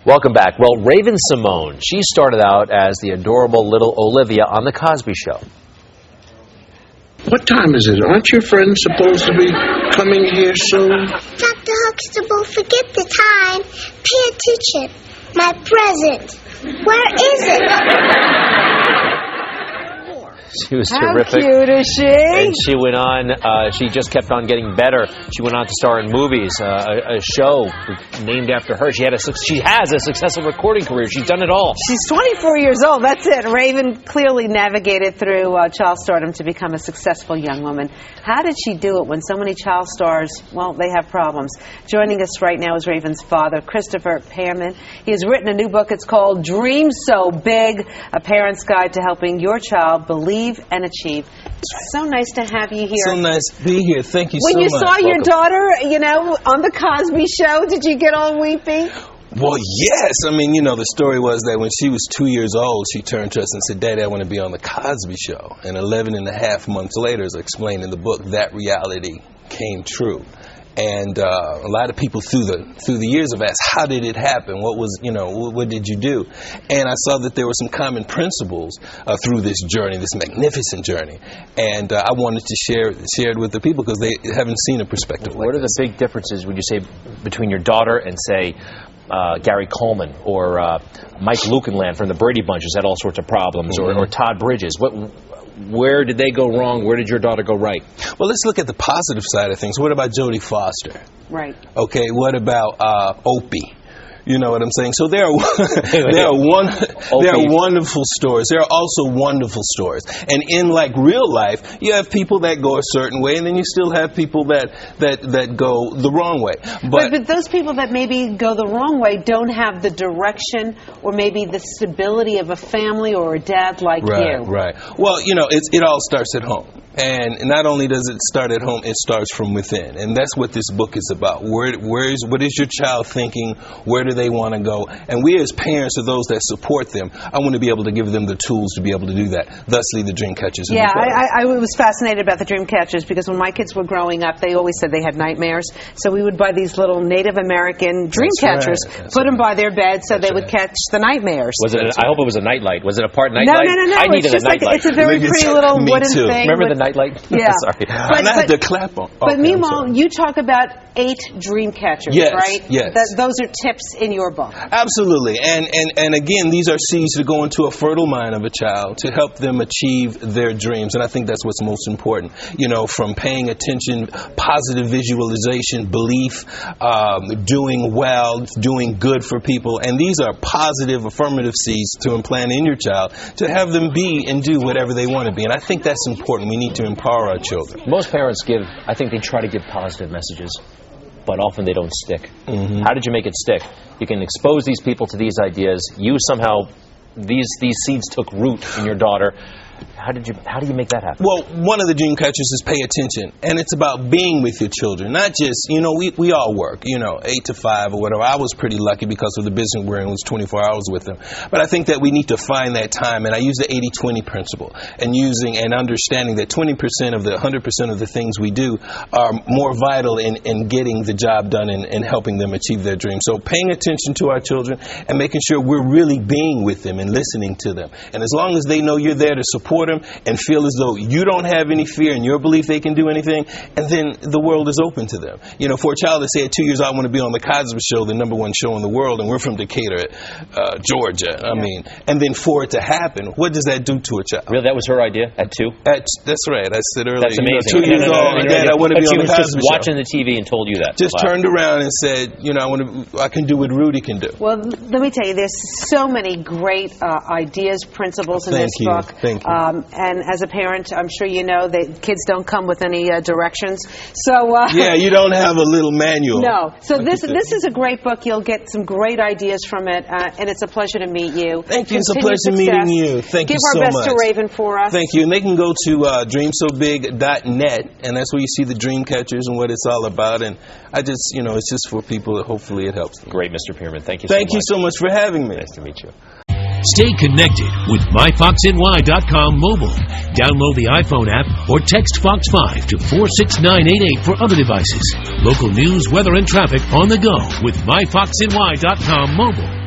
Welcome back. Well, Raven-Symone, she started out as the adorable little Olivia on The Cosby Show. What time is it? Aren't your friends supposed to be coming here soon? Dr. Huxtable, forget the time. Pay attention. My present. Where is it? She was terrific. How cute is she? And she went on, she just kept on getting better. She went on to star in movies, a show named after her. She has a successful recording career. She's done it all. She's 24 years old. That's it. Raven clearly navigated through child stardom to become a successful young woman. How did she do it when so many child stars, well, they have problems? Joining us right now is Raven's father, Christopher Pearman. He has written a new book. It's called Dream So Big, A Parent's Guide to Helping Your Child Believe and Achieve. So nice to have you here. So nice to be here. Thank you so much. When you saw your daughter, on The Cosby Show, did you get all weepy? Well, yes. I mean, the story was that when she was 2 years old, she turned to us and said, "Daddy, I want to be on The Cosby Show." And 11 and a half months later, as I explained in the book, that reality came true. And a lot of people through the years have asked, how did it happen? What was, what did you do? And I saw that there were some common principles through this journey, this magnificent journey. And I wanted to share it with the people because they haven't seen a perspective like this. What are the big differences, would you say, between your daughter and, say, Gary Coleman or Mike Lukenland from the Brady Bunch has had all sorts of problems, or Todd Bridges? Where did they go wrong? Where did your daughter go right? Well, let's look at the positive side of things. What about Jodie Foster? Right. Okay, what about Opie? You know what I'm saying? So there are wonderful stories. There are also wonderful stories. And in real life, you have people that go a certain way, and then you still have people that go the wrong way. But those people that maybe go the wrong way don't have the direction or maybe the stability of a family or a dad like you. Right. Well, it all starts at home. And not only does it start at home, it starts from within. And that's what this book is about. What is your child thinking? Where do they want to go? And we as parents or those that support them, I want to be able to give them the tools to be able to do that. Thusly, the dream catchers. Yeah, I was fascinated about the dream catchers because when my kids were growing up, they always said they had nightmares. So we would buy these little Native American dream catchers, put them by their bed so they would catch the nightmares. I hope it was a nightlight. Was it a part No. nightlight? I needed a nightlight. It's a very pretty little wooden thing. Remember the nightlight? Yeah. Sorry. I had to clap on. But meanwhile, you talk about 8 dream catchers, right? Yes. Those are tips in your book. Absolutely. And again, these are seeds to go into a fertile mind of a child to help them achieve their dreams. And I think that's what's most important. From paying attention, positive visualization, belief, doing well, doing good for people. And these are positive, affirmative seeds to implant in your child to have them be and do whatever they want to be. And I think that's important. We need to empower our children. Most parents they try to give positive messages, but often they don't stick. How did you make it stick? You can expose these people to these ideas. These seeds took root in your daughter. How do you make that happen? Well, one of the dream catchers is pay attention, and it's about being with your children, not just, we all work, 8 to 5 or whatever. I was pretty lucky because of the business we're in, it was 24 hours with them. But I think that we need to find that time, and I use the 80-20 principle, and using and understanding that 20% of the 100% of the things we do are more vital in getting the job done and helping them achieve their dreams. So paying attention to our children and making sure we're really being with them and listening to them. And as long as they know you're there to support them and feel as though you don't have any fear in your belief they can do anything, and then the world is open to them. For a child to say at 2 years, I want to be on the Cosby Show, the #1 show in the world, and we're from Decatur, Georgia. I mean, and then for it to happen, what does that do to a child? Really, that was her idea at 2? That's right. I said earlier. That's amazing. 2 years old, and Dad, I want to be on the Cosby Show. Just watching the TV and told you that. Just turned around and said, I can do what Rudy can do. Well, let me tell you, there's so many great ideas, principles in this book. Thank you. And as a parent, I'm sure you know that kids don't come with any directions. So yeah, you don't have a little manual. No. So this is a great book. You'll get some great ideas from it, and it's a pleasure to meet you. Thank you. It's a pleasure meeting you. Thank you so much. Give our best to Raven for us. Thank you. And they can go to dreamsobig.net, and that's where you see the dream catchers and what it's all about. And I just, it's just for people that hopefully it helps them. Great, Mr. Pearman. Thank you so much. Thank you so much for having me. Nice to meet you. Stay connected with MyFoxNY.com mobile. Download the iPhone app or text Fox 5 to 46988 for other devices. Local news, weather, and traffic on the go with MyFoxNY.com mobile.